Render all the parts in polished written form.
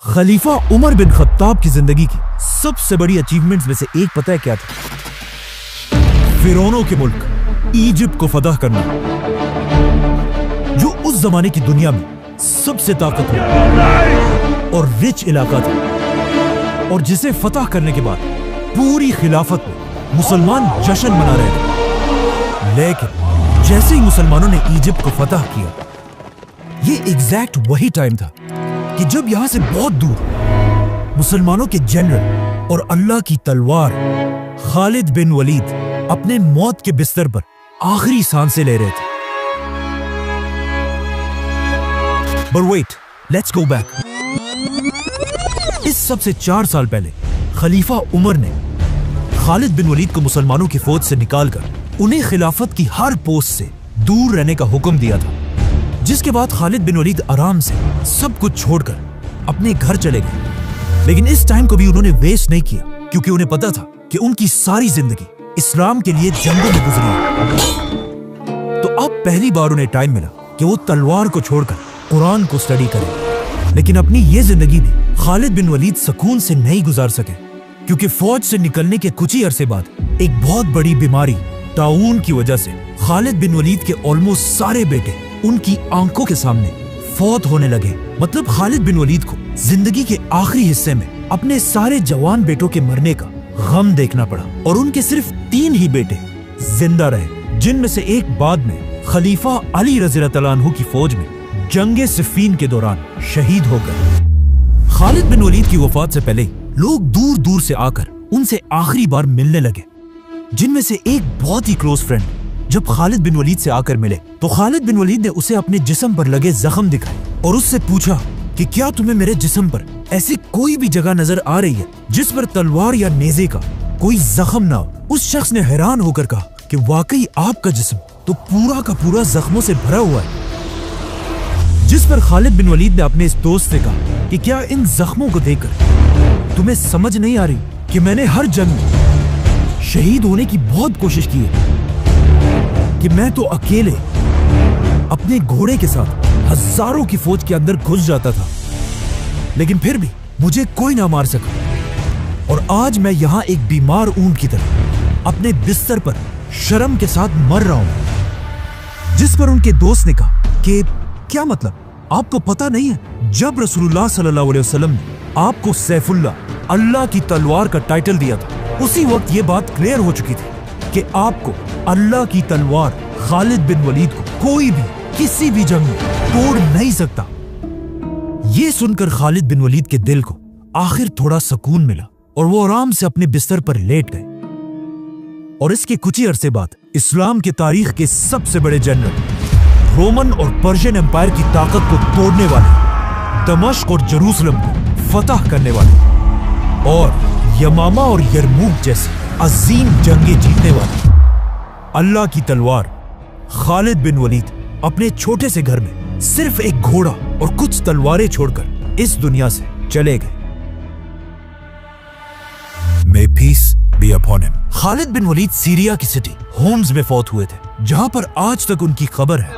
खलीफा Umar bin Khattab की जिंदगी की सबसे बड़ी अचीवमेंट्स में से एक पता है क्या था? फिरौनों के मुल्क इजिप्ट को फतह करना, जो उस जमाने की दुनिया में सबसे ताकतवर और रिच इलाका था, और जिसे फतह करने के बाद पूरी खिलाफत में मुसलमान जश्न मना रहे थे। लेकिन जैसे ही मुसलमानों ने इजिप्ट को फतह किया, ये एग्जैक्ट वही टाइम था कि जब यहां से बहुत दूर मुसलमानों के जनरल और अल्लाह की तलवार खालिद बिन वलीद अपने मौत के बिस्तर पर आखिरी सांसें ले रहे थे। But wait, let's go back. इस सबसे 4 साल पहले खलीफा उमर ने खालिद बिन वलीद को मुसलमानों की फौज से निकालकर उन्हें खिलाफत की हर पोस्ट से दूर रहने का हुक्म दिया था, जिसके बाद खालिद बिन वलीद आराम से सब कुछ छोड़कर अपने घर चले गए। लेकिन इस टाइम को भी उन्होंने वेस्ट नहीं किया, क्योंकि उन्हें पता था कि उनकी सारी जिंदगी इस्लाम के लिए जंगों में गुजरी है। तो अब पहली बार उन्हें टाइम मिला कि वो तलवार को छोड़कर कुरान को स्टडी करें। लेकिन अपनी ये जिंदगी भी खालिद बिन वलीद सुकून से नहीं गुजार सके, क्योंकि फौज से निकलने के कुछ ही अरसे बाद एक बहुत बड़ी बीमारी ताउन की वजह से खालिद बिन वलीद के ऑलमोस्ट सारे बेटे उनकी आंखों के सामने फौत होने लगे। मतलब खालिद बिन वलीद को जिंदगी के आखिरी हिस्से में अपने सारे जवान बेटों के मरने का गम देखना पड़ा, और उनके सिर्फ 3 ही बेटे जिंदा रहे, जिनमें से एक बाद में खलीफा अली रज़ियल्लाहु अन्हु की फौज में जंगे सिफ़ीन के दौरान शहीद हो गए। खालिद बिन वलीद की वफात से पहले लोग दूर दूर से आकर उनसे आखिरी बार मिलने लगे, जिनमें से एक बहुत ही क्लोज फ्रेंड जब खालिद बिन वलीद से आकर मिले तो खालिद बिन वलीद ने उसे अपने जिस्म पर लगे जख्म दिखाए और उससे पूछा कि क्या तुम्हें मेरे जिस्म पर ऐसी कोई भी जगह नजर आ रही है जिस पर तलवार या नेज़े का कोई जख्म ना हो। उस शख्स ने हैरान होकर कहा कि वाकई आपका जिस्म तो पूरा का पूरा जख्मों से भरा हुआ है। जिस पर खालिद बिन वलीद ने अपने इस दोस्त से कहा कि क्या इन जख्मों को देखकर तुम्हें समझ नहीं आ रही कि मैंने हर जंग में शहीद होने की बहुत कोशिश की है, कि मैं तो अकेले अपने घोड़े के साथ हजारों की फौज के अंदर घुस जाता था, लेकिन फिर भी मुझे कोई ना मार सका, और आज मैं यहाँ एक बीमार ऊंट की तरह अपने बिस्तर पर शर्म के साथ मर रहा हूं। जिस पर उनके दोस्त ने कहा कि क्या मतलब, आपको पता नहीं है जब रसूलुल्लाह सल्लल्लाहु अलैहि वसल्लम ने आपको सैफुल्लाह, अल्लाह की तलवार का टाइटल दिया था, उसी वक्त ये बात क्लियर हो चुकी थी कि आपको अल्लाह की तलवार खालिद बिन वलीद को कोई भी किसी भी जंग में तोड़ नहीं सकता। ये सुनकर खालिद बिन वलीद के दिल को आखिर थोड़ा सुकून मिला और वो आराम से अपने बिस्तर पर लेट गए। और इसके कुछ ही अरसे बाद इस्लाम के तारीख के सबसे बड़े जनरल, रोमन और पर्शियन एम्पायर की ताकत को तोड़ने वाले, दमिश्क और जेरूसलम को फतह करने वाले और यमामा और यरमूक जैसी अजीम जंगें जीतने वाले अल्लाह की तलवार खालिद बिन वलीद अपने छोटे से घर में सिर्फ एक घोड़ा और कुछ तलवारें छोड़कर इस दुनिया से चले गए। May peace be upon him. Khalid bin Walid Syria की सिटी होम्स में फौत हुए थे, जहां पर आज तक उनकी खबर है।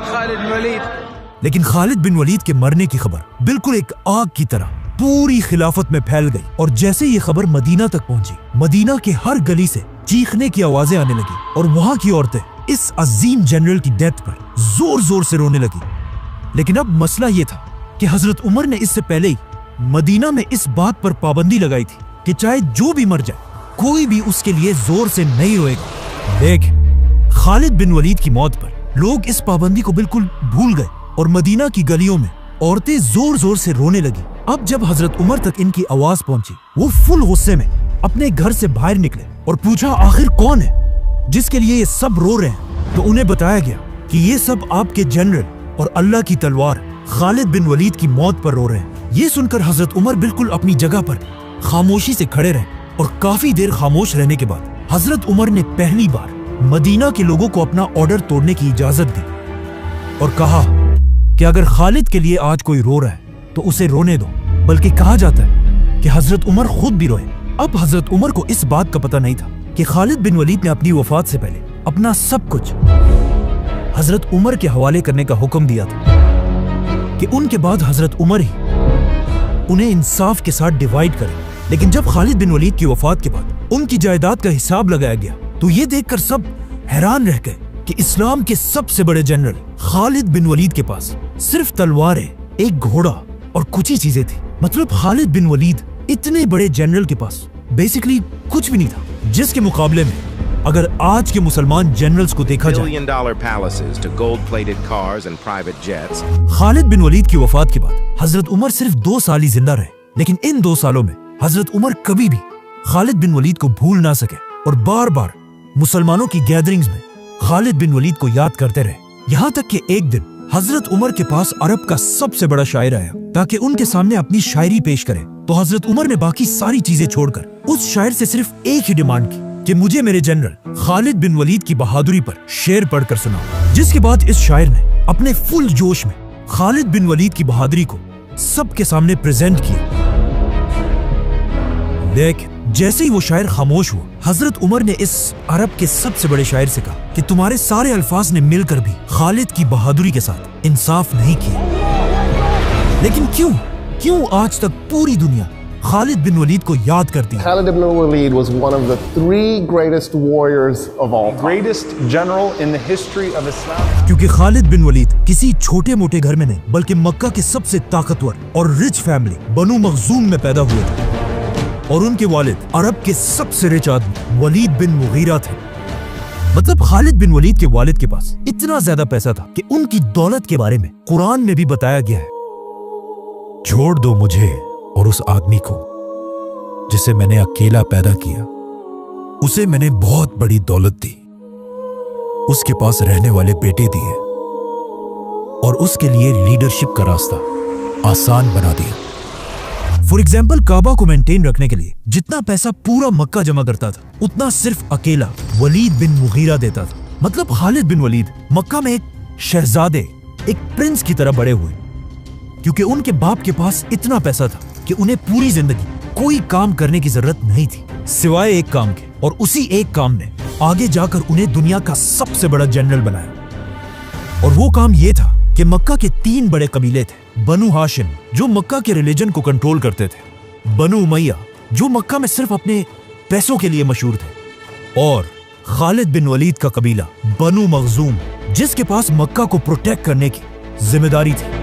लेकिन खालिद बिन वलीद के मरने की खबर बिल्कुल एक आग की तरह पूरी खिलाफत में फैल गई, और जैसे ये खबर मदीना तक पहुंची, मदीना के हर गली से चीखने की आवाजें आने लगी, और वहां की औरतें इस अजीम जनरल की डेथ पर जोर जोर से रोने लगी। लेकिन अब मसला ये था कि हजरत उमर ने इससे पहले ही मदीना में इस बात पर पाबंदी लगाई थी कि चाहे जो भी मर जाए, कोई भी उसके लिए जोर से नहीं रोएगा। देख, खालिद बिन वलीद की मौत पर लोग इस पाबंदी को बिल्कुल भूल गए, और मदीना की गलियों में औरतें जोर जोर से रोने लगी। अब जब हजरत उमर तक इनकी आवाज पहुंची, वो फुल गुस्से में अपने घर से बाहर निकले और पूछा आखिर कौन है जिसके लिए ये सब रो रहे हैं। तो उन्हें बताया गया कि ये सब आपके जनरल और अल्लाह की तलवार खालिद बिन वलीद की मौत पर रो रहे हैं। ये सुनकर हजरत उमर बिल्कुल अपनी जगह पर खामोशी से खड़े रहे, और काफी देर खामोश रहने के बाद हजरत उमर ने पहली बार मदीना के लोगों को अपना ऑर्डर तोड़ने की इजाजत दी और कहा कि अगर खालिद के लिए आज कोई रो रहा है तो उसे रोने दो, बल्कि कहा जाता है कि हजरत उमर खुद भी रोए। अब हजरत उमर को इस बात का पता नहीं था कि खालिद बिन वलीद ने अपनी वफात से पहले अपना सब कुछ हजरत उमर के हवाले करने का हुक्म दिया था, कि उनके बाद हजरत उमर ही انہیں انصاف کے ساتھ ڈیوائیڈ کریں. لیکن جب خالد بن ولید کی وفات کے بعد ان کی جائیداد کا حساب لگایا گیا تو یہ دیکھ کر سب حیران رہ گئے کہ اسلام کے سب سے بڑے جنرل خالد بن ولید کے پاس صرف تلواریں، ایک گھوڑا اور کچھ ہی چیزیں تھی. مطلب خالد بن ولید اتنے بڑے جنرل کے پاس بیسیکلی کچھ بھی نہیں تھا، جس کے مقابلے میں اگر آج کے مسلمان جنرلز کو دیکھا جائے. خالد بن ولید کی وفات کے بعد حضرت عمر صرف 2 سال ہی زندہ رہے، لیکن ان 2 سالوں میں حضرت عمر کبھی بھی خالد بن ولید کو بھول نہ سکے اور بار بار مسلمانوں کی گیدرنگز میں خالد بن ولید کو یاد کرتے رہے. یہاں تک کہ ایک دن حضرت عمر کے پاس عرب کا سب سے بڑا شاعر آیا تاکہ ان کے سامنے اپنی شاعری پیش کرے. تو حضرت عمر نے باقی ساری چیزیں چھوڑ کر اس شاعر سے صرف ایک ہی ڈیمانڈ کی کہ مجھے میرے جنرل خالد بن ولید کی بہادری پر شعر پڑھ کر سناؤ. جس کے بعد اس شاعر نے اپنے فل جوش میں خالد بن ولید کی بہادری کو سب کے سامنے پریزنٹ کیا. لیکن جیسے ہی وہ شاعر خاموش ہوا، حضرت عمر نے اس عرب کے سب سے بڑے شاعر سے کہا کہ تمہارے سارے الفاظ نے مل کر بھی خالد کی بہادری کے ساتھ انصاف نہیں کیا. لیکن کیوں آج تک پوری دنیا خالد بن ولید کو یاد کرتی ہے؟ Khalid ibn Walid was one of the 3 greatest warriors of all time. Greatest general in the history of Islam. کیونکہ خالد بن ولید کسی چھوٹے موٹے گھر میں نہیں بلکہ مکہ کے سب سے طاقتور اور رچ فیملی بنو مخزوم میں پیدا ہوئے تھے، اور ان کے والد عرب کے سب سے رچ آدمی ولید بن مغیرہ تھے. مطلب خالد بن ولید کے والد کے پاس اتنا زیادہ پیسہ تھا کہ ان کی دولت کے بارے میں قرآن میں بھی بتایا گیا ہے، چھوڑ دو مجھے اور اس آدمی کو جسے میں نے اکیلا پیدا کیا، اسے میں نے بہت بڑی دولت دی، اس کے پاس رہنے والے بیٹے دیے اور اس کے لیے لیڈرشپ کا راستہ آسان بنا دیا. فور ایگزامپل کعبہ کو مینٹین رکھنے کے لیے جتنا پیسہ پورا مکہ جمع کرتا تھا اتنا صرف اکیلا ولید بن مغیرہ دیتا تھا. مطلب خالد بن ولید مکہ میں ایک شہزادے، ایک پرنس کی طرح بڑے ہوئے، کیونکہ ان کے باپ کے پاس اتنا پیسہ تھا کہ انہیں پوری زندگی کوئی کام کرنے کی ضرورت نہیں تھی سوائے ایک کام کے، اور اسی ایک کام نے آگے جا کر انہیں دنیا کا سب سے بڑا جنرل بنایا. اور وہ کام یہ تھا کہ مکہ کے 3 بڑے قبیلے تھے: بنو ہاشم جو مکہ کے ریلیجن کو کنٹرول کرتے تھے، بنو امیہ جو مکہ میں صرف اپنے پیسوں کے لیے مشہور تھے، اور خالد بن ولید کا قبیلہ بنو مخزوم جس کے پاس مکہ کو پروٹیکٹ کرنے کی ذمہ داری تھی.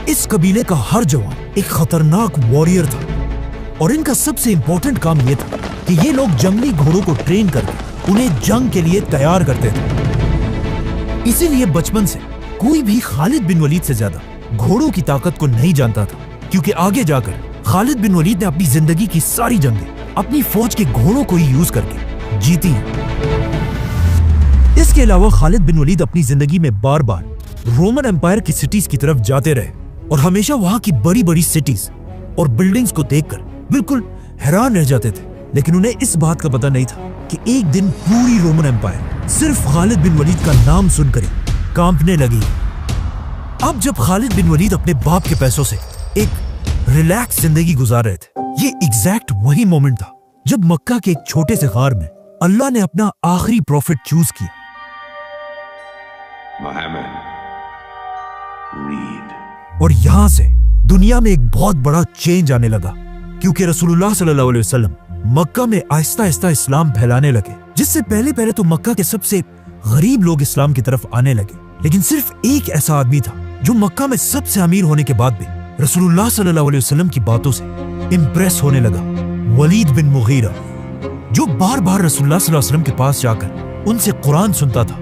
اس قبیلے کا ہر جوان ایک خطرناک واریر تھا، اور ان کا سب سے امپورٹنٹ کام یہ تھا کہ یہ لوگ جنگلی گھوڑوں کو ٹرین کر کے انہیں جنگ کے لیے تیار کرتے تھے. اسی لیے بچپن سے کوئی بھی خالد بن ولید سے زیادہ گھوڑوں کی طاقت کو نہیں جانتا تھا، کیونکہ آگے جا کر خالد بن ولید نے اپنی زندگی کی ساری جنگیں اپنی فوج کے گھوڑوں کو ہی یوز کر کے جیتی ہیں. اس کے علاوہ خالد بن ولید اپنی زندگی میں بار بار رومن امپائر کی سٹیز کی طرف جاتے رہے، اور ہمیشہ وہاں کی بڑی بڑی سٹیز اور بلڈنگز کو دیکھ کر بالکل حیران رہ جاتے تھے. لیکن انہیں اس بات کا پتہ نہیں تھا کہ ایک دن پوری رومن امپائر صرف خالد بن ولید کا نام سن کر کانپنے لگی. اب جب خالد بن ولید اپنے باپ کے پیسوں سے ایک ریلیکس زندگی گزار رہے تھے، یہ ایگزیکٹ وہی مومنٹ تھا جب مکہ کے ایک چھوٹے سے غار میں اللہ نے اپنا آخری پروفٹ چوز کیا. اور یہاں سے دنیا میں ایک بہت بڑا چینج آنے لگا، کیونکہ رسول اللہ صلی اللہ علیہ وسلم مکہ میں آہستہ آہستہ اسلام پھیلانے لگے. جس سے پہلے تو مکہ کے سب سے غریب لوگ اسلام کی طرف آنے لگے، لیکن صرف ایک ایسا آدمی تھا جو مکہ میں سب سے امیر ہونے کے بعد بھی رسول اللہ صلی اللہ علیہ وسلم کی باتوں سے امپریس ہونے لگا، ولید بن مغیرہ، جو بار بار رسول اللہ صلی اللہ علیہ وسلم کے پاس جا کر ان سے قرآن سنتا تھا.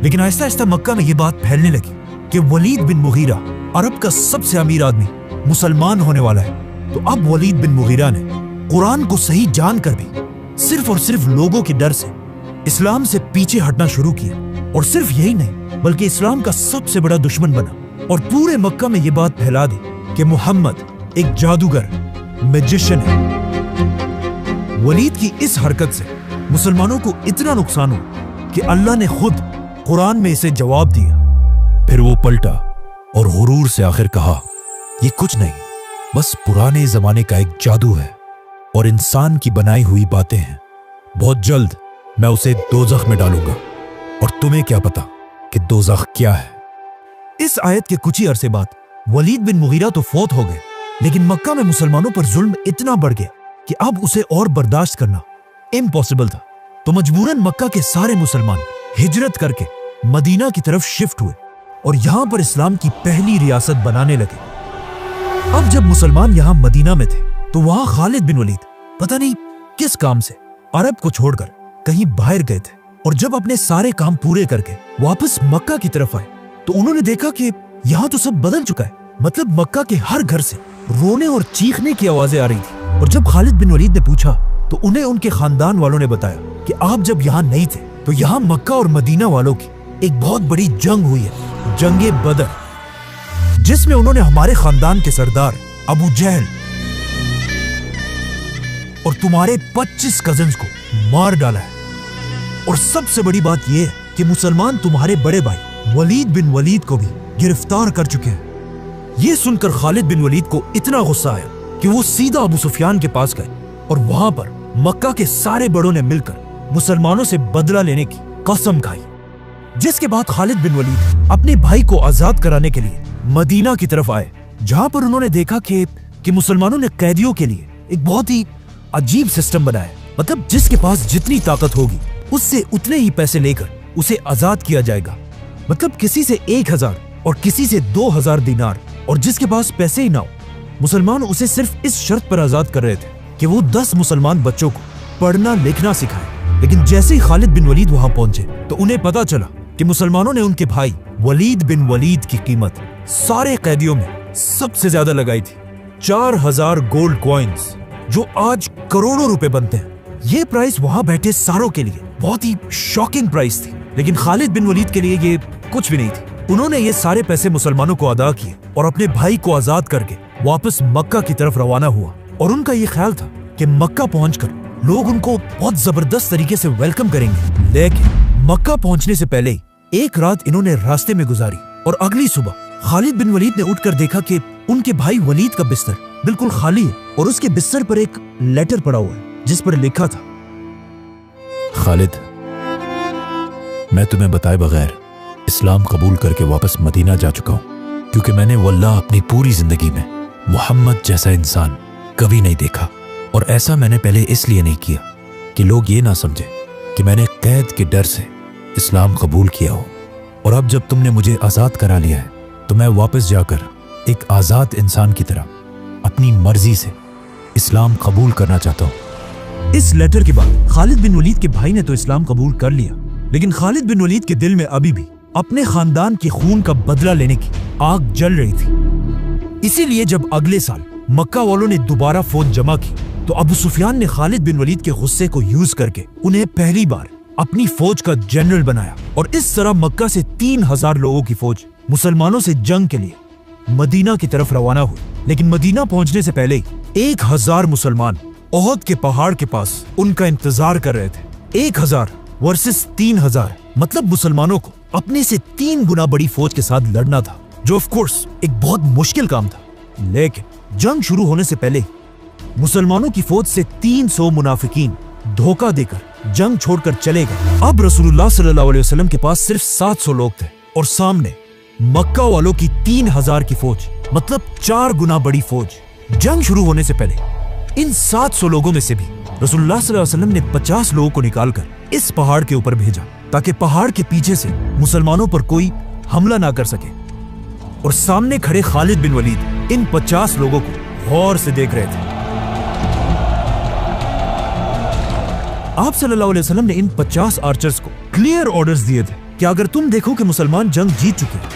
لیکن آہستہ آہستہ مکہ میں یہ بات پھیلنے لگی کہ ولید بن مغیرہ عرب کا سب سے امیر آدمی مسلمان ہونے والا ہے. تو اب ولید بن مغیرہ نے قرآن کو صحیح جان کر بھی صرف اور صرف لوگوں کے ڈر سے اسلام سے پیچھے ہٹنا شروع کیا. اور صرف یہی نہیں بلکہ اسلام کا سب سے بڑا دشمن بنا اور پورے مکہ میں یہ بات پھیلا دی کہ محمد ایک جادوگر، میجیشن ہے. ولید کی اس حرکت سے مسلمانوں کو اتنا نقصان ہوا کہ اللہ نے خود قرآن میں اسے جواب دیا. پھر وہ پلٹا اور غرور سے آخر کہا، یہ کچھ نہیں، بس پرانے زمانے کا ایک جادو ہے اور انسان کی بنائی ہوئی باتیں ہیں. بہت جلد میں اسے دوزخ میں ڈالوں گا، اور تمہیں کیا پتا کہ دوزخ کیا ہے. اس آیت کے کچھ ہی عرصے بعد ولید بن مغیرہ تو فوت ہو گئے، लेकिन मक्का में मुसलमानों पर जुल्म इतना बढ़ गया कि अब उसे और बर्दाश्त करना इम्पॉसिबल था। तो मजबूरन मक्का के सारे मुसलमान हिजरत करके मदीना की तरफ शिफ्ट हुए और यहाँ पर इस्लाम की पहली रियासत बनाने लगे। अब जब मुसलमान यहाँ मदीना में थे तो वहाँ खालिद बिन वलीद पता नहीं किस काम से अरब को छोड़कर कहीं बाहर गए थे, और जब अपने सारे काम पूरे करके वापस मक्का की तरफ आए तो उन्होंने देखा कि यहाँ तो सब बदल चुका है। मतलब मक्का के हर घर से रोने और चीखने की आवाजें आ रही थी। और जब खालिद बिन वलीद ने पूछा तो उन्हें उनके खानदान वालों ने बताया कि आप जब यहाँ नहीं थे तो यहाँ मक्का और मदीना वालों की एक बहुत बड़ी जंग हुई है, जंगे बदर, जिसमें उन्होंने हमारे खानदान के सरदार अबू जहल और तुम्हारे 25 कजिन्स को मार डाला है। और सबसे बड़ी बात यह है कि मुसलमान तुम्हारे बड़े भाई वलीद बिन वलीद को भी गिरफ्तार कर चुके हैं। यह सुनकर खालिद बिन वलीद को इतना गुस्सा आया कि वो सीधा अबू सुफियान के पास गए और वहां पर मक्का के सारे बड़ों ने मिलकर मुसलमानों से बदला लेने की कसम खाई। जिसके बाद खालिद बिन वलीद अपने भाई को आजाद कराने के लिए मदीना की तरफ आए, जहां पर उन्होंने देखा कि मुसलमानों ने कैदियों के लिए एक बहुत ही अजीब सिस्टम बनाया। मतलब जिसके पास जितनी ताकत होगी उससे उतने ही पैसे लेकर उसे आजाद किया जाएगा। मतलब किसी से 1000 और किसी से 2000 दिनार, और जिसके पास पैसे ही ना हो मुसलमान उसे सिर्फ इस शर्त पर आजाद कर रहे थे कि वो 10 मुसलमान बच्चों को पढ़ना लिखना सिखाए। लेकिन जैसे ही खालिद बिन वलीद वहां पहुंचे तो उन्हें पता चला कि मुसलमानों ने उनके भाई वलीद बिन वलीद की कीमत सारे कैदियों में सबसे ज्यादा लगाई थी, 4000 गोल्ड कॉइन्स, जो आज करोड़ों रुपए बनते हैं। ये प्राइस वहां बैठे सारों के लिए बहुत ही शॉकिंग प्राइस थी, लेकिन खालिद बिन वलीद के लिए ये कुछ भी नहीं थी। उन्होंने ये सारे पैसे मुसलमानों को अदा किए और अपने भाई को आजाद करके वापस मक्का की तरफ रवाना हुआ। और उनका ये ख्याल था कि मक्का पहुंचकर लोग उनको बहुत जबरदस्त तरीके से वेलकम करेंगे। लेकिन मक्का पहुंचने से पहले ही एक रात इन्होंने रास्ते में गुजारी और अगली सुबह खालिद बिन वलीद ने उठकर देखा कि उनके भाई वलीद का बिस्तर बिल्कुल खाली है और उसके बिस्तर पर एक लेटर पड़ा हुआ है जिस पर लिखा था, खालिद, मैं तुम्हें बताए बगैर इस्लाम कबूल करके वापस मदीना जा चुका हूं, क्योंकि मैंने वल्लाह अपनी पूरी जिंदगी में मोहम्मद जैसा इंसान कभी नहीं देखा। और ऐसा मैंने पहले इसलिए नहीं किया कि लोग ये ना समझे कि मैंने कैद के डर से इस्लाम कबूल किया हो। और अब जब तुमने मुझे आज़ाद करा लिया है तो मैं वापस जाकर एक आज़ाद इंसान की तरह अपनी मर्जी से इस्लाम कबूल करना चाहता हूँ। इस लेटर के बाद खालिद बिन वलीद के भाई ने तो इस्लाम कबूल कर लिया, लेकिन खालिद बिन वलीद के दिल में अभी भी अपने खानदान के खून का बदला लेने की आग जल रही थी। इसीलिए जब अगले साल मक्का वालों ने दोबारा फौज जमा की तो अबू सुफियान ने खालिद बिन वलीद के गुस्से को यूज करके उन्हें पहली बार अपनी फौज का जनरल बनाया। और इस तरह मक्का से 3000 लोगों की फौज मुसलमानों से जंग के लिए मदीना की तरफ रवाना हुई। लेकिन मदीना पहुंचने से पहले 1000 मुसलमान ओहद के पहाड़ के पास उनका इंतजार कर रहे थे। 1000 वर्सेस 3000, मतलब मुसलमानों को अपने से 3 गुना बड़ी फौज के साथ लड़ना था, जो ऑफ कोर्स एक बहुत मुश्किल काम था। लेकिन जंग शुरू होने से पहले मुसलमानों की फौज से 300 मुनाफिकीन धोखा देकर जंग छोड़कर चले गए। अब रसूलुल्लाह सल्लल्लाहु अलैहि वसल्लम के पास सिर्फ 700 लोग थे और सामने मक्का वालों की 3000 की फौज, मतलब 4 गुना बड़ी फौज। जंग शुरू होने से पहले इन 700 लोगों में से भी रसूलुल्लाह सल्लल्लाहु अलैहि वसल्लम ने 50 लोगों को निकालकर इस पहाड़ के ऊपर भेजा ताकि पहाड़ के पीछे से मुसलमानों पर कोई हमला ना कर सके। और सामने खड़े खालिद बिन वलीद इन 50 लोगों को गौर से देख रहे थे। आप सल्लल्लाहु अलैहि वसल्लम ने इन 50 आर्चर्स को क्लियर ऑर्डर्स दिए थे कि अगर तुम देखो कि मुसलमान जंग जीत चुके हैं,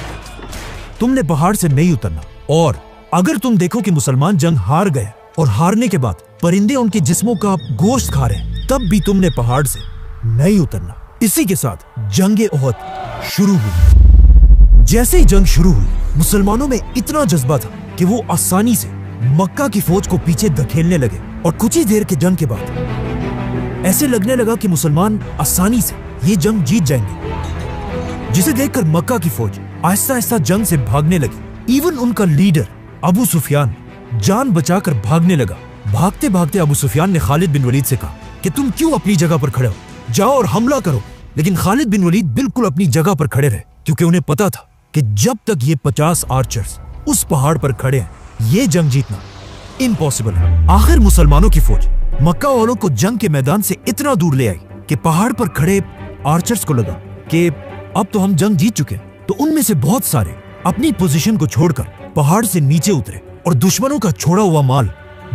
तुमने पहाड़ से नहीं उतरना, और अगर तुम देखो कि मुसलमान जंग हार गए और हारने के बाद परिंदे उनके जिस्मों का गोश्त खा रहे हैं, तब भी तुमने पहाड़ से नहीं उतरना। इसी के साथ जंगे ओहद शुरू हुई। जैसे ही जंग शुरू हुई, मुसलमानों में इतना जज्बा था कि वो आसानी से मक्का की फौज को पीछे धकेलने लगे। और कुछ ही देर के जंग के बाद ऐसे लगने लगा कि मुसलमान आसानी से ये जंग जीत जाएंगे, जिसे देखकर मक्का की फौज आहिस्ता आहिस्ता जंग से भागने लगी। इवन उनका लीडर अबू सुफियान जान बचाकर भागने लगा। भागते भागते अबू सुफियान ने खालिद बिन वलीद से कहा कि तुम क्यों अपनी जगह पर खड़े हो, जाओ और हमला करो। लेकिन खालिद बिन वलीद बिल्कुल अपनी जगह पर खड़े रहे, क्योंकि उन्हें पता था कि जब तक ये 50 आर्चर्स उस पहाड़ पर खड़े हैं, ये जंग जीतना इम्पॉसिबल है। आखिर मुसलमानों की फौज मक्का वालों को जंग के मैदान से इतना दूर ले आई कि पहाड़ पर खड़े आर्चर्स को लगा कि अब तो हम जंग जीत चुके, तो उनमें से बहुत सारे अपनी पोजीशन को छोड़कर पहाड़ से नीचे उतरे और दुश्मनों का छोड़ा हुआ माल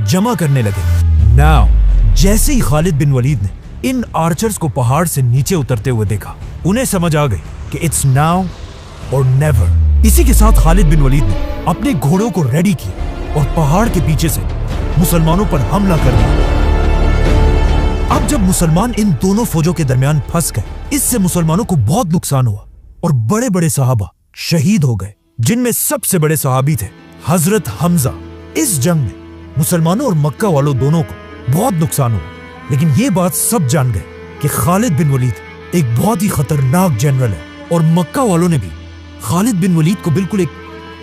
जमा करने लगे। नाउ जैसे ही खालिद बिन वलीद ने इन आर्चर्स को पहाड़ से नीचे उतरते हुए देखा, उन्हें समझ आ गई कि इट्स नाउ और नेवर। इसी के साथ खालिद बिन वलीद ने अपने घोड़ों को रेडी किया और पहाड़ के पीछे से मुसलमानों पर हमला कर दिया। अब जब मुसलमान इन दोनों फौजों के दरमियान फंस गए, इससे मुसलमानों को बहुत नुकसान हुआ और बड़े बड़े सहाबा शहीद हो गए, जिनमें सबसे बड़े सहाबी थे हजरत हमजा। इस जंग में मुसलमानों और मक्का वालों दोनों को बहुत नुकसान हुआ, लेकिन ये बात सब जान गए कि खालिद बिन वलीद एक बहुत ही खतरनाक जनरल है, और मक्का वालों ने भी खालिद बिन वलीद को बिल्कुल एक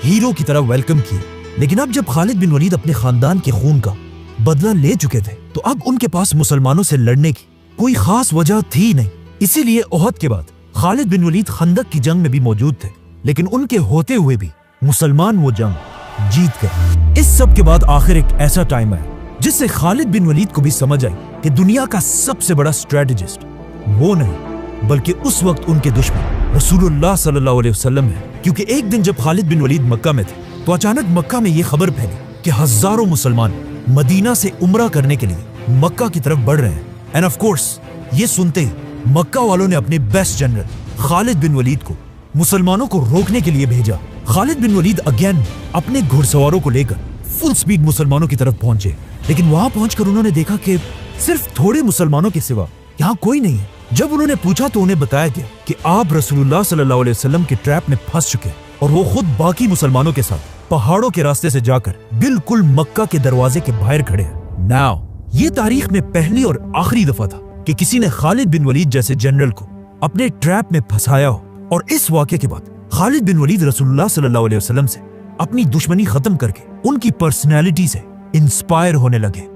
हीरो की तरह वेलकम किया। लेकिन अब जब खालिद बिन वलीद अपने खानदान के खून का बदला ले चुके थे, तो अब उनके पास मुसलमानों से लड़ने की कोई खास वजह थी नहीं। इसीलिए ओहद के बाद खालिद बिन वलीद खंदक की जंग में भी मौजूद थे, लेकिन उनके होते हुए भी मुसलमान वो जंग जीत गए। इस सब के बाद आखिर एक ऐसा टाइम आया जिससे खालिद बिन वलीद को भी समझ आई कि दुनिया का सबसे बड़ा स्ट्रेटेजिस्ट वो नहीं, बल्कि उस वक्त उनके दुश्मन रसूलुल्लाह सल्लल्लाहु अलैहि वसल्लम है। क्योंकि एक दिन जब खालिद बिन वलीद मक्का में थे, तो अचानक मक्का में ये खबर फैली कि हजारों मुसलमान मदीना से उम्रा करने के लिए मक्का की तरफ बढ़ रहे हैं। एंड ऑफ कोर्स ये सुनते ही मक्का वालों ने अपने best general Khalid bin Waleed को मुसलमानों को रोकने के लिए भेजा। खालिद बिन वलीद अगेन अपने घुड़सवारों को लेकर फुल स्पीड मुसलमानों की तरफ पहुंचे, लेकिन वहां पहुंचकर उन्होंने देखा कि सिर्फ थोड़े मुसलमानों के सिवा यहाँ कोई नहीं है। जब उन्होंने पूछा तो उन्हें बताया गया कि आप रसूलुल्लाह सल्लल्लाहु अलैहि वसल्लम के ट्रैप में फंस चुके हैं, और वो खुद बाकी मुसलमानों के साथ पहाड़ों के रास्ते से जाकर बिल्कुल मक्का के दरवाजे के बाहर खड़े हैं। नाउ ये तारीख में पहली और आखिरी दफा था कि किसी ने खालिद बिन वलीद जैसे जनरल को अपने ट्रैप में फंसाया हो, और इस वाक़े के बाद खालिद बिन वलीद रसूलुल्लाह सल्लल्लाहु अलैहि वसल्लम से अपनी दुश्मनी खत्म करके उनकी पर्सनैलिटी से इंस्पायर होने लगे।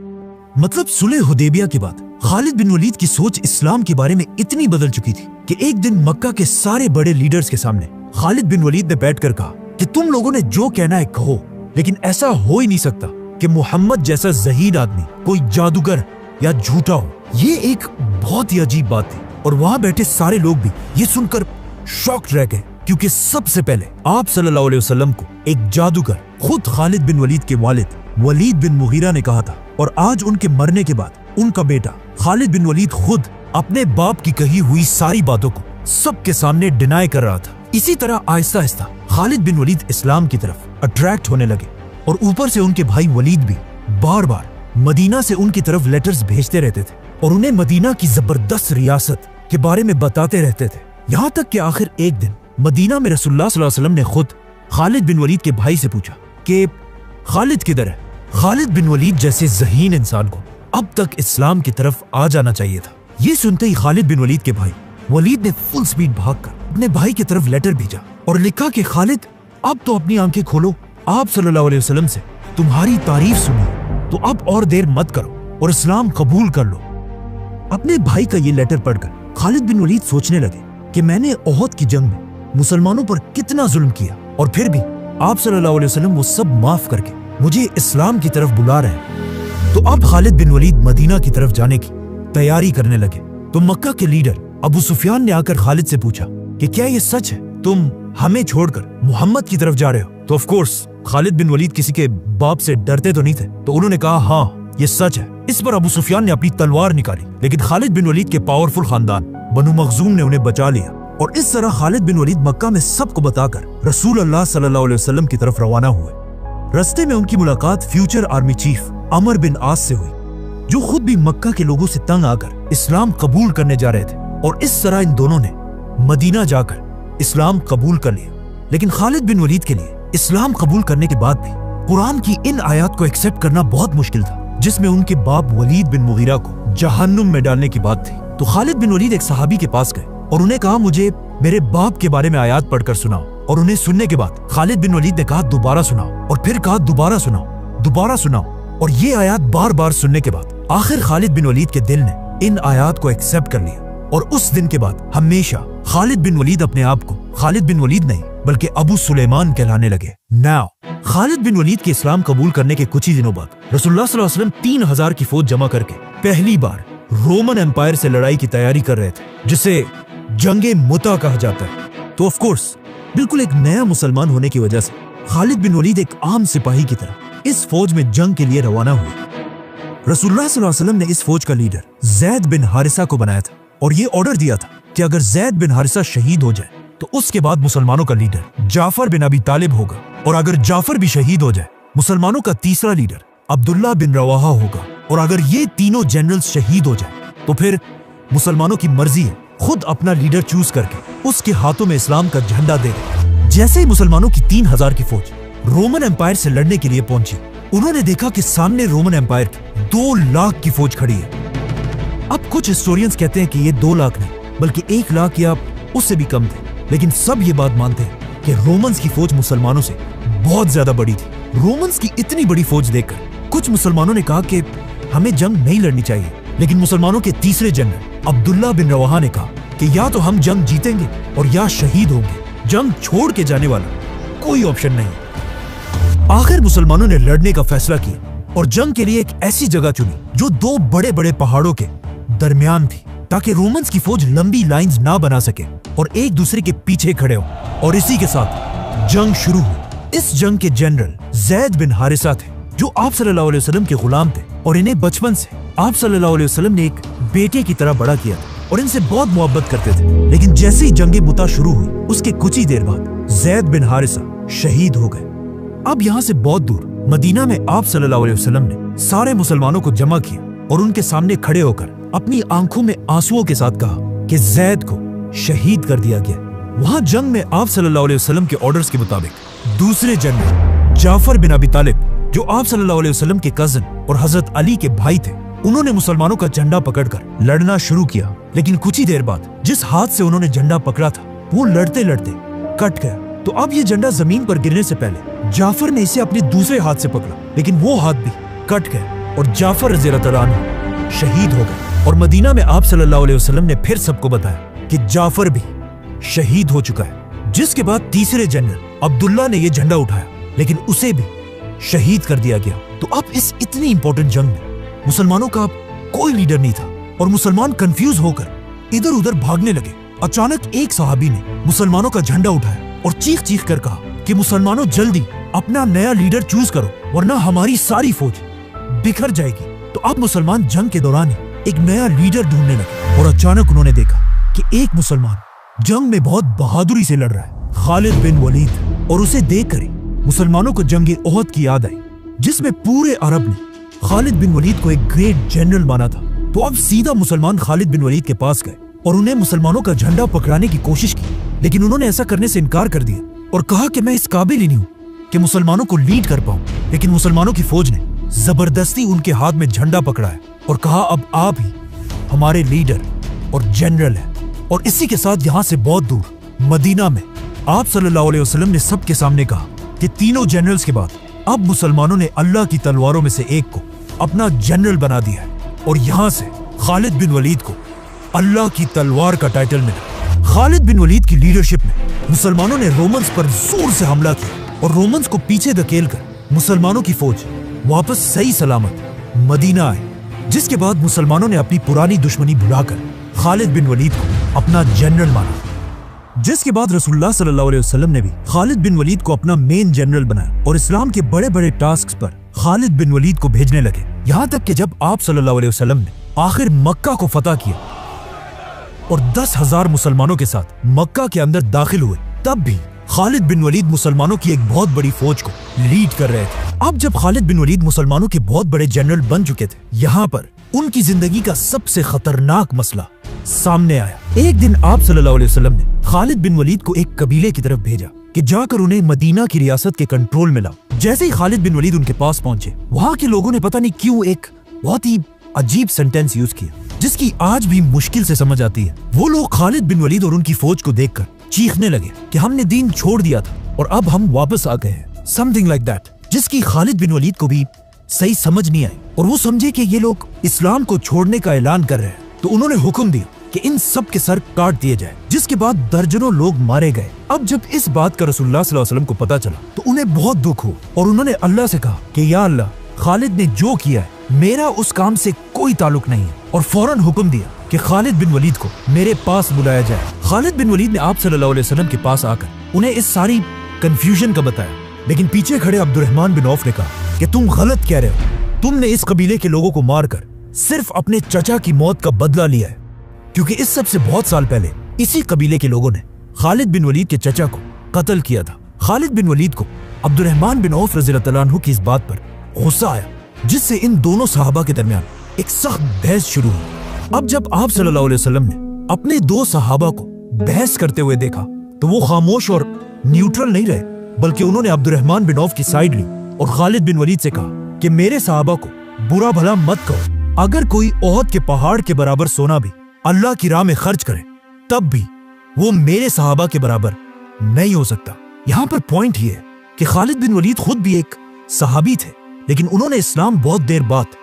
मतलब सुलह हुदैबिया के बाद खालिद बिन वलीद की सोच इस्लाम के बारे में इतनी बदल चुकी थी कि एक दिन मक्का के सारे बड़े लीडर्स के सामने खालिद बिन वलीद ने बैठकर कहा कि तुम लोगों ने जो कहना है कहो, लेकिन ऐसा हो ही नहीं सकता कि मोहम्मद जैसा ज़हीद आदमी कोई जादूगर या झूठा हो। ये एक बहुत ही अजीब बात थी, और वहां बैठे सारे लोग भी ये सुनकर शॉक्ड रह गए, क्योंकि सबसे पहले आप सल्लल्लाहु अलैहि वसल्लम को एक जादूगर खुद खालिद बिन वलीद के वालिद वलीद बिन मुगीरा ने कहा था, और आज उनके मरने के बाद उनका बेटा खालिद बिन वलीद खुद अपने बाप की कही हुई सारी बातों को सबके सामने डिनाई कर रहा था। इसी तरह आहिस्ता आहिस्ता खालिद बिन वलीद इस्लाम की तरफ अट्रैक्ट होने लगे, और ऊपर से उनके भाई वलीद भी बार बार मदीना से उनकी तरफ लेटर्स भेजते रहते थे, और उन्हें मदीना की जबरदस्त रियासत के बारे में बताते रहते थे। यहाँ तक कि आखिर एक दिन मदीना में रसूलुल्लाह सल्लल्लाहु अलैहि वसल्लम ने खुद खालिद बिन वलीद के भाई से पूछा कि खालिद किधर है। खालिद बिन वलीद जैसे ज़हीन इंसान को अब तक इस्लाम की तरफ आ जाना चाहिए था। ये सुनते ही खालिद बिन वलीद के भाई वलीद ने फुल स्पीड भागकर अपने भाई की तरफ लेटर भेजा और लिखा कि खालिद अब तो अपनी आंखें खोलो, आप सल्लल्लाहु अलैहि वसल्लम से तुम्हारी तारीफ सुनी, तो अब और देर मत करो और इस्लाम कबूल कर लो। अपने भाई का ये लेटर पढ़कर खालिद बिन वलीद सोचने लगे कि मैंने ओहद की जंग में मुसलमानों पर कितना जुल्म किया, और फिर भी आप सल्लल्लाहु अलैहि वसल्लम वो सब माफ करके मुझे इस्लाम की तरफ बुला रहे हैं। तो अब खालिद बिन वलीद मदीना की तरफ जाने की तैयारी करने लगे। तो मक्का के लीडर अबू सुफियान ने आकर खालिद से पूछा कि क्या ये सच है, तुम हमें छोड़कर मोहम्मद की तरफ जा रहे हो? तो of course Khalid bin Waleed किसी के बाप से डरते तो नहीं थे, तो उन्होंने कहा हाँ ये सच है। इस पर अबू सुफियान ने अपनी तलवार निकाली, लेकिन खालिद बिन वलीद के पावरफुल खानदान बनु मखजूम ने उन्हें बचा लिया, और इस तरह खालिद बिन वलीद मक्का में सबको बताकर रसूल अल्लाह सल्लल्लाहु अलैहि वसल्लम की तरफ रवाना हुए। रास्ते में उनकी मुलाकात फ्यूचर आर्मी चीफ अमर बिन आस से हुई, जो खुद भी मक्का के लोगों से तंग आकर इस्लाम कबूल करने जा रहे थे, और इस तरह इन दोनों ने मदीना जाकर इस्लाम कबूल कर लिया। लेकिन खालिद बिन वलीद के लिए इस्लाम कबूल करने के बाद भी कुरान की इन आयत को एक्सेप्ट करना बहुत मुश्किल था, जिसमें उनके बाप वलीद बिन मुगीरा को जहन्नुम में डालने की बात थी। तो खालिद बिन वलीद एक सहाबी के पास गए और उन्हें कहा मुझे मेरे बाप के बारे में आयत पढ़कर सुनाओ, और उन्हें सुनने के बाद खालिद बिन वलीद ने कहा दोबारा सुनाओ, और फिर कहा दोबारा सुनाओ, दोबारा सुनाओ, और ये आयत बार बार सुनने के बाद आखिर खालिद बिन वलीद के दिल ने इन आयत को एक्सेप्ट कर लिया, और उस दिन के बाद हमेशा खालिद बिन वलीद अपने आप को खालिद बिन वलीद नहीं बल्कि अबू सुलेमान कहलाने लगे। नाउ खालिद बिन वलीद के इस्लाम कबूल करने के कुछ ही दिनों बाद रसूलुल्लाह सल्लल्लाहु अलैहि वसल्लम 3000 की फौज जमा करके पहली बार रोमन एम्पायर से लड़ाई की तैयारी कर रहे थे, जिसे जंगे मुता कहा जाता है। तो ऑफ कोर्स बिल्कुल एक नया मुसलमान होने की वजह से खालिद बिन वलीद एक आम सिपाही की तरह इस फौज में जंग के लिए रवाना हुए। रसूलुल्लाह सल्लल्लाहु अलैहि वसल्लम ने इस फौज का लीडर ज़ैद बिन हारिसा को बनाया था और ये ऑर्डर दिया था कि अगर ज़ैद बिन हारिसा शहीद हो जाए तो उसके बाद मुसलमानों का लीडर जाफर बिन अबी तालिब होगा, और अगर जाफर भी शहीद हो जाए मुसलमानों का तीसरा लीडर अब्दुल्ला बिन रवाहा होगा, और अगर ये तीनों जनरल्स शहीद हो जाए तो फिर मुसलमानों की मर्जी है खुद अपना लीडर चूज करके उसके हाथों में इस्लाम का झंडा दे दे। जैसे ही मुसलमानों की 3000 की फौज रोमन एम्पायर से लड़ने के लिए पहुंची, उन्होंने देखा कि सामने रोमन एम्पायर की 2 लाख की फौज खड़ी है। अब कुछ हिस्टोरियंस कहते हैं कि ये 2 लाख नहीं बल्कि 1 लाख या उससे भी कम थे, लेकिन सब ये बात मानते हैं कि रोमन्स की फौज मुसलमानों से बहुत ज्यादा बड़ी थी। रोमन्स की इतनी बड़ी फौज देखकर कुछ मुसलमानों ने कहा कि हमें जंग नहीं लड़नी चाहिए, लेकिन मुसलमानों के तीसरे जनरल अब्दुल्ला बिन रवाहा ने कहा कि या तो हम जंग जीतेंगे और या शहीद होंगे, जंग छोड़ के जाने वाला कोई ऑप्शन नहीं। आखिर मुसलमानों ने लड़ने का फैसला किया और जंग के लिए एक ऐसी जगह चुनी जो 2 बड़े बड़े पहाड़ों के दरमियान थी, ताकि रोमन्स की फौज लंबी लाइंस ना बना सके और एक दूसरे के पीछे खड़े हो। और इसी के साथ जंग शुरू हुई। इस जंग के जनरल ज़ैद बिन हारिसा थे, जो आप सल्लल्लाहु अलैहि वसल्लम के गुलाम थे और इन्हें बचपन से आप सल्लल्लाहु अलैहि वसल्लम ने एक बेटे की तरह बड़ा किया और इनसे बहुत मोहब्बत करते थे। लेकिन जैसे ही जंगे मुता शुरू हुई, उसके कुछ ही देर बाद ज़ैद बिन हारिसा शहीद हो गए। अब यहाँ से बहुत दूर मदीना में आप सल्लल्लाहु अलैहि वसल्लम ने सारे मुसलमानों को जमा किया और उनके सामने खड़े होकर अपनी आंखों में आंसुओं के साथ कहा कि ज़ैद को शहीद कर दिया गया। वहां जंग में आप सल्लल्लाहु अलैहि वसल्लम के ऑर्डर्स के मुताबिक दूसरे जनरल जाफर बिन अबी तालिब, जो आप सल्लल्लाहु अलैहि वसल्लम के कजन और हजरत अली के भाई थे, उन्होंने मुसलमानों का झंडा पकड़कर लड़ना शुरू किया। लेकिन कुछ ही देर बाद जिस हाथ से उन्होंने झंडा पकड़ा था वो लड़ते लड़ते कट गया। तो अब ये झंडा जमीन पर गिरने से पहले जाफर ने इसे अपने दूसरे हाथ से पकड़ा, लेकिन वो हाथ भी कट गया और जाफर रज़ियल्लाहु तआला अन्हु शहीद हो गए। और मदीना में आप सल्लल्लाहु अलैहि वसल्लम ने फिर सबको बताया कि जाफर भी शहीद हो चुका है। जिसके बाद तीसरे जनरल अब्दुल्ला ने यह झंडा उठाया, लेकिन उसे भी शहीद कर दिया गया। तो अब इस इतनी इंपॉर्टेंट जंग में मुसलमानों का कोई लीडर नहीं था और मुसलमान कंफ्यूज होकर इधर उधर भागने लगे। अचानक एक सहाबी ने मुसलमानों का झंडा उठाया और चीख चीख कर कहा कि मुसलमानों जल्दी अपना नया लीडर चूज करो, वरना हमारी सारी फौज बिखर जाएगी। तो अब मुसलमान जंग के दौरान एक नया लीडर ढूंढने लगे और अचानक उन्होंने देखा कि एक मुसलमान जंग में बहुत बहादुरी से लड़ रहा है, खालिद बिन वलीद। और उसे देखकर ही मुसलमानों को जंग ओहद की याद आई, जिसमें पूरे अरब ने खालिद बिन वलीद को एक ग्रेट जनरल माना था। तो अब सीधा मुसलमान खालिद बिन वलीद के पास गए और उन्हें मुसलमानों का झंडा पकड़ाने की कोशिश की, लेकिन उन्होंने ऐसा करने से इनकार कर दिया और कहा कि मैं इस काबिल ही नहीं हूँ कि मुसलमानों को लीड कर पाऊं। लेकिन मुसलमानों की फौज ने जबरदस्ती उनके हाथ में झंडा पकड़ाया और कहा अब आप ही हमारे लीडर और जनरल हैं। और इसी के साथ यहाँ से बहुत दूर मदीना में आप सल्लल्लाहु अलैहि वसल्लम ने सबके सामने कहा कि तीनों जनरल्स के बाद अब मुसलमानों ने अल्लाह की तलवारों में से एक को अपना जनरल बना दिया है और यहाँ से खालिद बिन वलीद को अल्लाह की तलवार का टाइटल मिला। खालिद बिन वलीद की लीडरशिप में मुसलमानों ने रोमन्स पर जोर से हमला किया और रोमन्स को पीछे धकेलकर मुसलमानों की फौज वापस सही सलामत मदीना आई। जिसके बाद मुसलमानों ने अपनी पुरानी दुश्मनी भुलाकर खालिद बिन वलीद को अपना जनरल माना। जिसके बाद रसूलुल्लाह सल्लल्लाहु अलैहि वसल्लम ने भी खालिद बिन वलीद को अपना मेन जनरल बनाया और इस्लाम के बड़े बड़े टास्क पर खालिद बिन वलीद को भेजने लगे। यहाँ तक कि जब आप सल्लल्लाहु अलैहि वसल्लम ने आखिर मक्का को फतह किया और 10,000 मुसलमानों के साथ मक्का के अंदर दाखिल हुए, तब भी खालिद बिन वलीद मुसलमानों की एक बहुत बड़ी फौज को लीड कर रहे थे। अब जब खालिद बिन वलीद मुसलमानों के बहुत बड़े जनरल बन चुके थे, यहाँ पर उनकी जिंदगी का सबसे खतरनाक मसला सामने आया। एक दिन आप सल्लल्लाहु अलैहि वसल्लम ने खालिद बिन वलीद को एक कबीले की तरफ भेजा कि जाकर उन्हें मदीना की रियासत के कंट्रोल में लाओ। जैसे ही खालिद बिन वलीद उनके पास पहुंचे, वहाँ के लोगों ने पता नहीं क्यों एक बहुत ही अजीब सेंटेंस यूज किया, जिसकी आज भी मुश्किल से समझ आती है। वो लोग खालिद बिन वलीद और उनकी फौज को देखकर चीखने लगे कि हमने दीन छोड़ दिया था और अब हम वापस आ गए हैं, समथिंग लाइक दैट, जिसकी खालिद बिन वलीद को भी सही समझ नहीं आई और वो समझे कि ये लोग इस्लाम को छोड़ने का ऐलान कर रहे हैं। तो उन्होंने हुक्म दिया کہ ان سب کے سر کاٹ دیے جائے، جس کے بعد درجنوں لوگ مارے گئے۔ اب جب اس بات کا رسول اللہ صلی اللہ علیہ وسلم کو پتا چلا تو انہیں بہت دکھ ہو اور انہوں نے اللہ سے کہا کہ یا اللہ، خالد نے جو کیا ہے میرا اس کام سے کوئی تعلق نہیں ہے، اور فوراً حکم دیا کہ خالد بن ولید کو میرے پاس بلایا جائے۔ خالد بن ولید نے آپ صلی اللہ علیہ وسلم کے پاس آ کر انہیں اس ساری کنفیوژن کا بتایا، لیکن پیچھے کھڑے عبد الرحمن بن عوف نے کہا کہ تم غلط کہہ رہے ہو، تم نے اس قبیلے کے لوگوں کو مار کر صرف اپنے چچا کی موت کا بدلہ لیا ہے، کیونکہ اس سب سے بہت سال پہلے اسی قبیلے کے لوگوں نے خالد بن ولید کے چچا کو قتل کیا تھا۔ خالد بن ولید کو عبد الرحمن بن عوف رضی اللہ عنہ کی اس بات پر غصہ آیا، جس سے ان دونوں صحابہ کے درمیان ایک سخت بحث شروع ہوئی۔ اب جب آپ صلی اللہ علیہ وسلم نے اپنے دو صحابہ کو بحث کرتے ہوئے دیکھا تو وہ خاموش اور نیوٹرل نہیں رہے، بلکہ انہوں نے عبد الرحمن بن عوف کی سائیڈ لی اور خالد بن ولید سے کہا کہ میرے صحابہ کو برا بھلا مت کہو، اگر کوئی احد کے پہاڑ کے برابر سونا بھی اللہ کی راہ میں خرچ کرے تب بھی وہ میرے صحابہ کے برابر نہیں ہو سکتا۔ یہاں پر پوائنٹ یہ ہے کہ خالد بن ولید خود بھی ایک صحابی تھے، لیکن انہوں نے اسلام بہت دیر بعد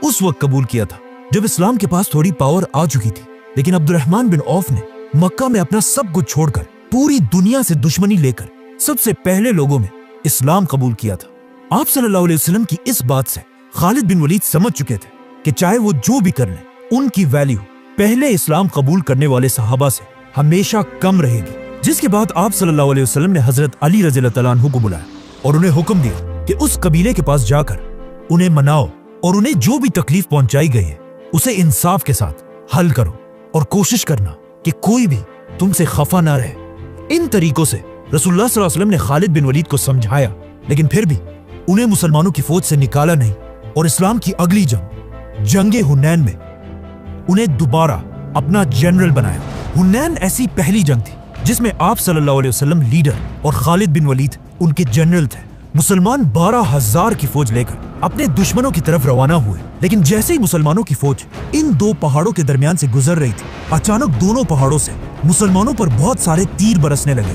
اس وقت قبول کیا تھا جب اسلام کے پاس تھوڑی پاور آ چکی تھی، لیکن عبد الرحمن بن عوف نے مکہ میں اپنا سب کچھ چھوڑ کر پوری دنیا سے دشمنی لے کر سب سے پہلے لوگوں میں اسلام قبول کیا تھا۔ آپ صلی اللہ علیہ وسلم کی اس بات سے خالد بن ولید سمجھ چکے تھے کہ چاہے وہ جو بھی کر لیں ان کی ویلیو پہلے اسلام قبول کرنے والے صحابہ سے ہمیشہ کم رہے گی، جس کے بعد آپ صلی اللہ علیہ وسلم نے حضرت علی رضی اللہ عنہ کو بلایا اور انہیں حکم دیا کہ اس قبیلے کے پاس جا کر انہیں مناؤ اور انہیں جو بھی تکلیف پہنچائی گئی ہے اسے انصاف کے ساتھ حل کرو، اور کوشش کرنا کہ کوئی بھی تم سے خفا نہ رہے۔ ان طریقوں سے رسول اللہ صلی اللہ علیہ وسلم نے خالد بن ولید کو سمجھایا، لیکن پھر بھی انہیں مسلمانوں کی فوج سے نکالا نہیں، اور اسلام کی اگلی جنگ حنین میں انہیں دوبارہ اپنا جنرل بنایا۔ حنین ایسی پہلی جنگ تھی جس میں آپ صلی اللہ علیہ وسلم لیڈر اور خالد بن ولید ان کے جنرل تھے۔ مسلمان 12,000 کی فوج لے کر اپنے دشمنوں کی طرف روانہ ہوئے، لیکن جیسے ہی مسلمانوں کی فوج ان دو پہاڑوں کے درمیان سے گزر رہی تھی، اچانک دونوں پہاڑوں سے مسلمانوں پر بہت سارے تیر برسنے لگے۔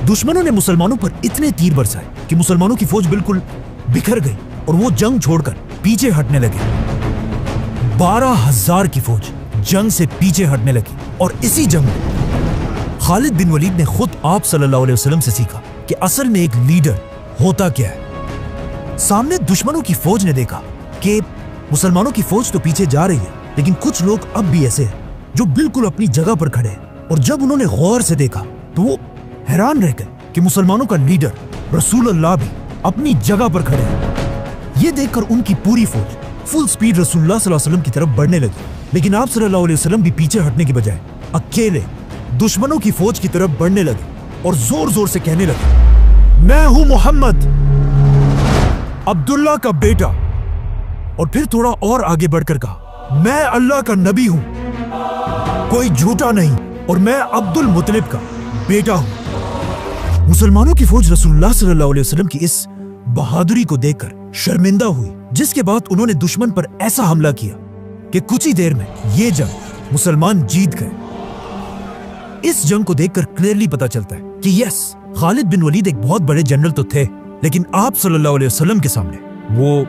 دشمنوں نے مسلمانوں پر اتنے تیر برسائے کہ مسلمانوں کی فوج بالکل بکھر گئی اور وہ جنگ چھوڑ کر پیچھے ہٹنے لگے۔ 12,000 کی فوج جنگ سے پیچھے ہٹنے لگی، اور اسی جنگ میں خالد بن ولید نے خود آپ صلی اللہ علیہ وسلم سے سیکھا کہ اصل میں ایک لیڈر ہوتا کیا ہے۔ سامنے دشمنوں کی فوج نے دیکھا کہ مسلمانوں کی فوج تو پیچھے جا رہی ہے، لیکن کچھ لوگ اب بھی ایسے ہیں جو بالکل اپنی جگہ پر کھڑے ہیں، اور جب انہوں نے غور سے دیکھا تو وہ حیران رہ گئے کہ مسلمانوں کا لیڈر رسول اللہ بھی اپنی جگہ پر کھڑے ہیں۔ یہ دیکھ کر ان کی پوری فوج فل سپیڈ رسول اللہ صلی اللہ علیہ وسلم کی طرف بڑھنے لگی، لیکن آپ صلی اللہ علیہ وسلم بھی پیچھے ہٹنے کی بجائے اکیلے دشمنوں کی فوج کی طرف بڑھنے لگے اور زور زور سے کہنے لگے، میں ہوں محمد، عبداللہ کا بیٹا، اور پھر تھوڑا اور آگے بڑھ کر کہا، میں اللہ کا نبی ہوں، کوئی جھوٹا نہیں، اور میں عبد المطلب کا بیٹا ہوں۔ مسلمانوں کی فوج رسول اللہ صلی اللہ علیہ وسلم کی اس بہادری کو دیکھ کر شرمندہ ہوئی، جس کے بعد انہوں نے دشمن پر ایسا حملہ کیا کہ کچھ ہی دیر میں یہ جنگ مسلمان جیت گئے۔ اس جنگ کو دیکھ کر کلیئرلی پتا چلتا ہے کہ یس، خالد بن ولید ایک بہت بڑے جنرل تو تھے، لیکن آپ صلی اللہ علیہ وسلم کے سامنے وہ،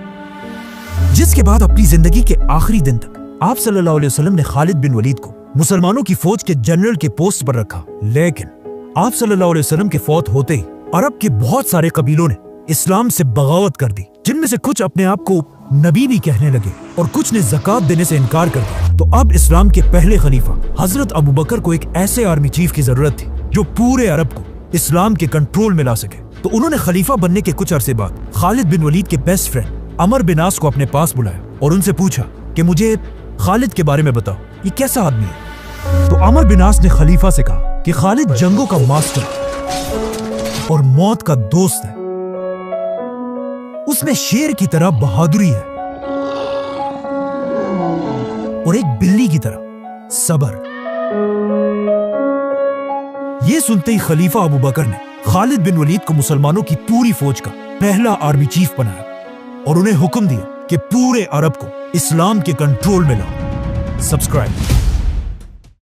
جس کے بعد اپنی زندگی کے آخری دن تک آپ صلی اللہ علیہ وسلم نے خالد بن ولید کو مسلمانوں کی فوج کے جنرل کے پوسٹ پر رکھا، لیکن آپ صلی اللہ علیہ وسلم کے فوت ہوتے ہی عرب کے بہت سارے قبیلوں نے اسلام سے بغاوت کر دی، جن میں سے کچھ اپنے آپ کو نبی بھی کہنے لگے اور کچھ نے زکات دینے سے انکار کر دیا۔ تو اب اسلام کے پہلے خلیفہ حضرت ابو بکر کو ایک ایسے آرمی چیف کی ضرورت تھی جو پورے عرب کو اسلام کے کنٹرول میں لا سکے۔ تو انہوں نے خلیفہ بننے کے کچھ عرصے بعد خالد بن ولید کے بیسٹ فرینڈ عمر بن عاص کو اپنے پاس بلایا اور ان سے پوچھا کہ مجھے خالد کے بارے میں بتاؤ، یہ کیسا آدمی ہے؟ تو عمر بن عاص نے خلیفہ سے کہا کہ خالد جنگوں کا ماسٹر اور موت کا دوست ہے، اس میں شیر کی طرح بہادری ہے اور ایک بلی کی طرح صبر۔ یہ سنتے ہی خلیفہ ابو بکر نے خالد بن ولید کو مسلمانوں کی پوری فوج کا پہلا آرمی چیف بنایا اور انہیں حکم دیا کہ پورے عرب کو اسلام کے کنٹرول میں لاؤ۔ سبسکرائب